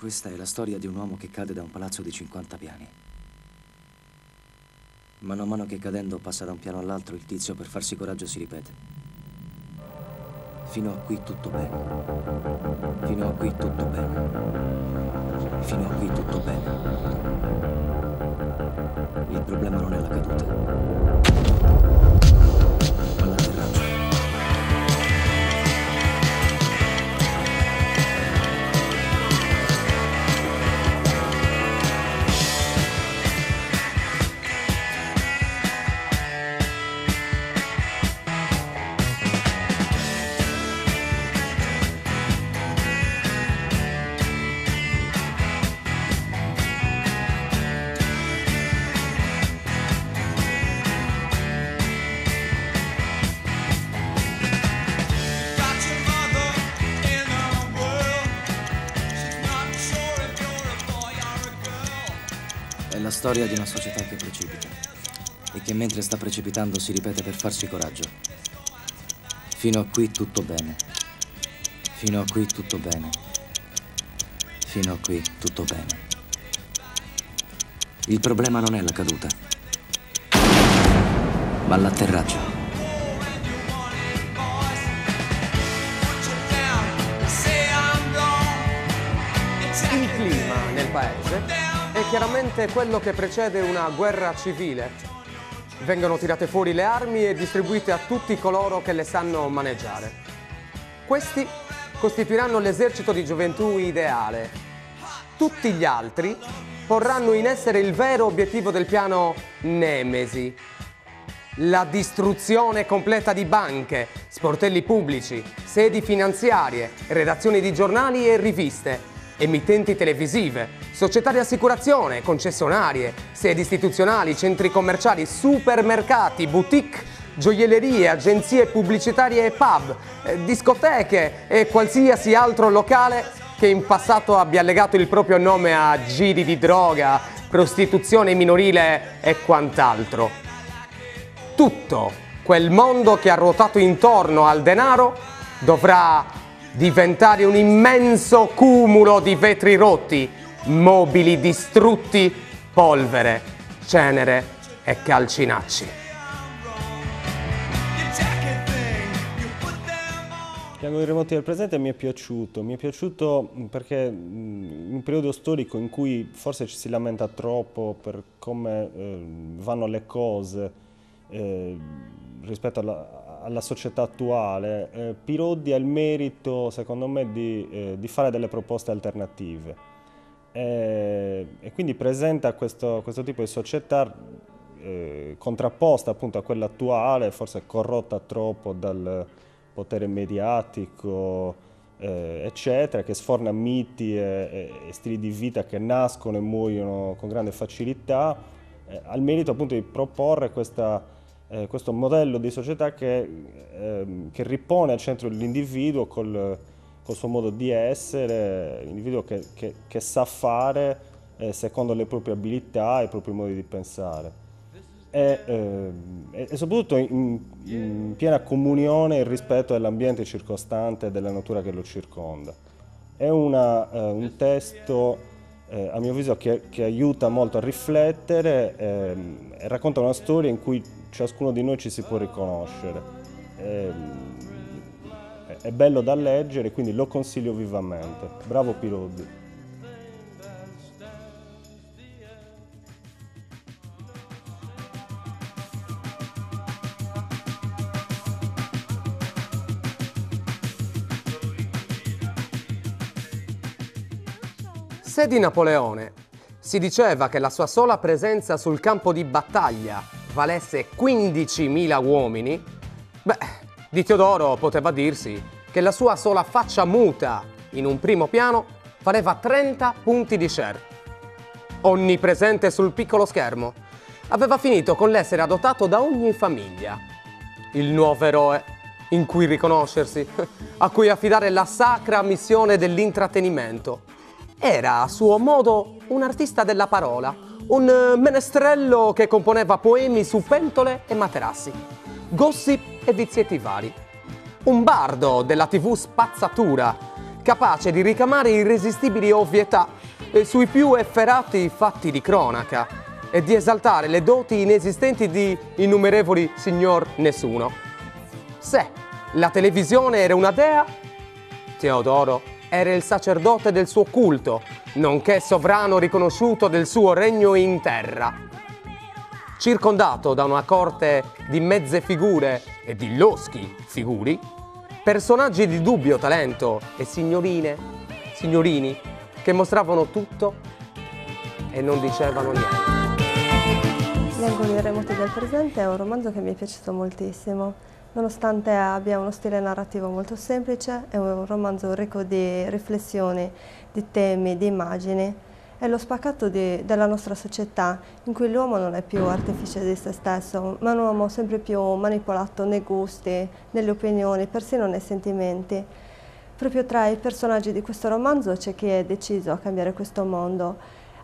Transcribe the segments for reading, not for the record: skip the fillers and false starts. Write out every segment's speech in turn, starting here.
Questa è la storia di un uomo che cade da un palazzo di 50 piani. Mano a mano che cadendo passa da un piano all'altro, il tizio per farsi coraggio si ripete. Fino a qui tutto bene. Fino a qui tutto bene. Fino a qui tutto bene. Il problema non è la caduta, ma l'atterraggio. È la storia di una società che precipita e che mentre sta precipitando si ripete per farsi coraggio. Fino a qui tutto bene. Fino a qui tutto bene. Fino a qui tutto bene. Il problema non è la caduta, ma l'atterraggio. Il clima nel paese è chiaramente quello che precede una guerra civile. Vengono tirate fuori le armi e distribuite a tutti coloro che le sanno maneggiare. Questi costituiranno l'esercito di gioventù ideale. Tutti gli altri porranno in essere il vero obiettivo del piano Nemesi: la distruzione completa di banche, sportelli pubblici, sedi finanziarie, redazioni di giornali e riviste, emittenti televisive, società di assicurazione, concessionarie, sedi istituzionali, centri commerciali, supermercati, boutique, gioiellerie, agenzie pubblicitarie e pub, discoteche e qualsiasi altro locale che in passato abbia legato il proprio nome a giri di droga, prostituzione minorile e quant'altro. Tutto quel mondo che ha ruotato intorno al denaro dovrà diventare un immenso cumulo di vetri rotti, mobili distrutti, polvere, cenere e calcinacci. Piango dei remoti del presente mi è piaciuto perché in un periodo storico in cui forse ci si lamenta troppo per come vanno le cose rispetto alla società attuale, Pirodi ha il merito, secondo me, di fare delle proposte alternative e quindi presenta questo tipo di società contrapposta appunto a quella attuale, forse corrotta troppo dal potere mediatico, eccetera, che sforna miti e stili di vita che nascono e muoiono con grande facilità, ha il merito appunto di proporre questo modello di società che ripone al centro l'individuo col suo modo di essere, l'individuo che sa fare secondo le proprie abilità e i propri modi di pensare. E soprattutto in piena comunione e rispetto dell'ambiente circostante e della natura che lo circonda. È un testo, a mio avviso, che aiuta molto a riflettere e racconta una storia in cui ciascuno di noi ci si può riconoscere. È bello da leggere, quindi lo consiglio vivamente. Bravo Pirodi. Se di Napoleone si diceva che la sua sola presenza sul campo di battaglia valesse 15.000 uomini, beh, di Teodoro poteva dirsi che la sua sola faccia muta in un primo piano valeva 30 punti di share. Onnipresente sul piccolo schermo, aveva finito con l'essere adottato da ogni famiglia. Il nuovo eroe in cui riconoscersi, a cui affidare la sacra missione dell'intrattenimento. Era a suo modo un artista della parola, un menestrello che componeva poemi su pentole e materassi, gossip e vizietti vari. Un bardo della TV spazzatura, che capace di ricamare irresistibili ovvietà sui più efferati fatti di cronaca e di esaltare le doti inesistenti di innumerevoli signor nessuno. Se la televisione era una dea, Teodoro era il sacerdote del suo culto, nonché sovrano riconosciuto del suo regno in terra. Circondato da una corte di mezze figure e di loschi figuri, personaggi di dubbio talento e signorini che mostravano tutto e non dicevano niente. Gli angoli remoti del presente è un romanzo che mi è piaciuto moltissimo. Nonostante abbia uno stile narrativo molto semplice, è un romanzo ricco di riflessioni, di temi, di immagini. È lo spaccato della nostra società, in cui l'uomo non è più artefice di se stesso, ma un uomo sempre più manipolato nei gusti, nelle opinioni, persino nei sentimenti. Proprio tra i personaggi di questo romanzo c'è chi è deciso a cambiare questo mondo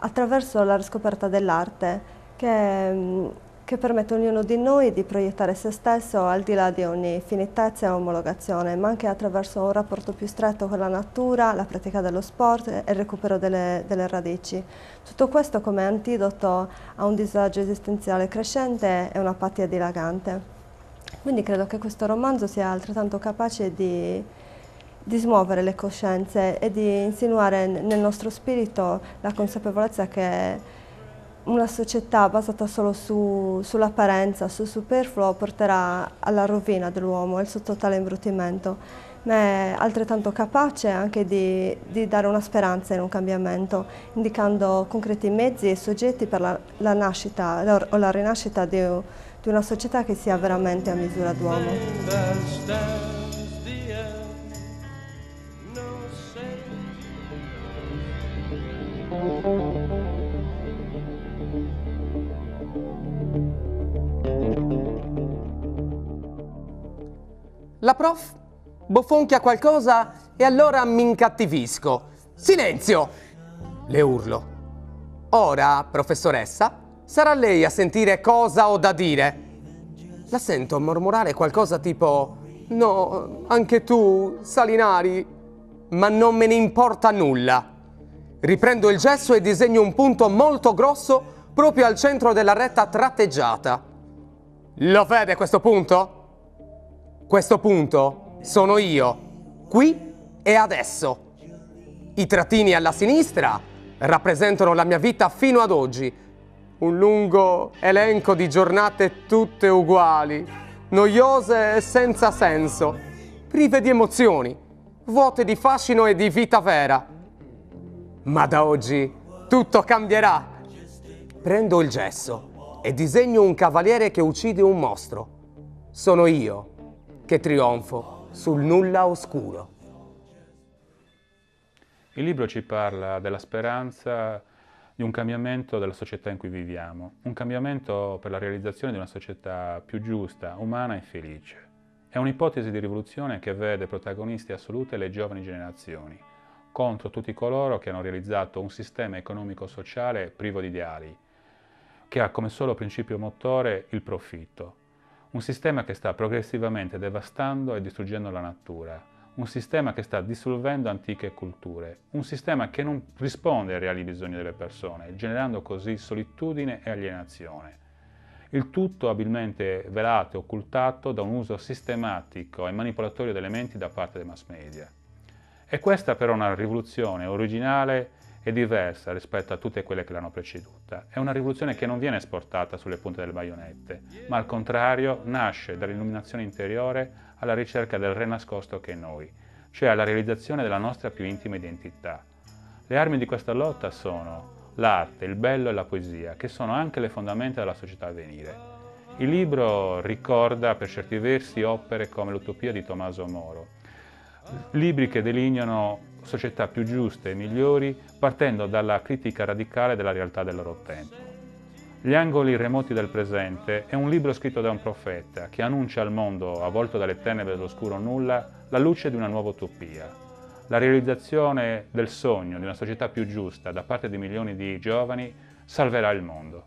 attraverso la riscoperta dell'arte, che permette a ognuno di noi di proiettare se stesso al di là di ogni finitezza e omologazione, ma anche attraverso un rapporto più stretto con la natura, la pratica dello sport e il recupero delle radici. Tutto questo come antidoto a un disagio esistenziale crescente e un'apatia dilagante. Quindi credo che questo romanzo sia altrettanto capace di smuovere le coscienze e di insinuare nel nostro spirito la consapevolezza che una società basata solo sull'apparenza, sul superfluo, porterà alla rovina dell'uomo e al suo totale imbrutimento, ma è altrettanto capace anche di dare una speranza in un cambiamento, indicando concreti mezzi e soggetti per la nascita o la rinascita di una società che sia veramente a misura d'uomo. La prof bofonchia qualcosa e allora mi incattivisco. Silenzio! Le urlo. Ora, professoressa, sarà lei a sentire cosa ho da dire. La sento mormorare qualcosa tipo: no, anche tu, Salinari, ma non me ne importa nulla. Riprendo il gesso e disegno un punto molto grosso proprio al centro della retta tratteggiata. Lo vede questo punto? Questo punto sono io, qui e adesso. I trattini alla sinistra rappresentano la mia vita fino ad oggi. Un lungo elenco di giornate tutte uguali, noiose e senza senso, prive di emozioni, vuote di fascino e di vita vera. Ma da oggi tutto cambierà. Prendo il gesso e disegno un cavaliere che uccide un mostro. Sono io che trionfo sul nulla oscuro. Il libro ci parla della speranza di un cambiamento della società in cui viviamo, un cambiamento per la realizzazione di una società più giusta, umana e felice. È un'ipotesi di rivoluzione che vede protagonisti assolute le giovani generazioni, contro tutti coloro che hanno realizzato un sistema economico-sociale privo di ideali, che ha come solo principio motore il profitto. Un sistema che sta progressivamente devastando e distruggendo la natura, un sistema che sta dissolvendo antiche culture, un sistema che non risponde ai reali bisogni delle persone, generando così solitudine e alienazione. Il tutto abilmente velato e occultato da un uso sistematico e manipolatorio delle menti da parte dei mass media. E questa però è una rivoluzione originale e diversa rispetto a tutte quelle che l'hanno preceduta. È una rivoluzione che non viene esportata sulle punte delle baionette, ma al contrario nasce dall'illuminazione interiore alla ricerca del re nascosto che è noi, cioè alla realizzazione della nostra più intima identità. Le armi di questa lotta sono l'arte, il bello e la poesia, che sono anche le fondamenta della società a venire. Il libro ricorda per certi versi opere come l'Utopia di Tommaso Moro, libri che delineano società più giuste e migliori partendo dalla critica radicale della realtà del loro tempo. Gli angoli remoti del presente è un libro scritto da un profeta che annuncia al mondo avvolto dalle tenebre dell'oscuro nulla la luce di una nuova utopia, la realizzazione del sogno di una società più giusta da parte di milioni di giovani salverà il mondo.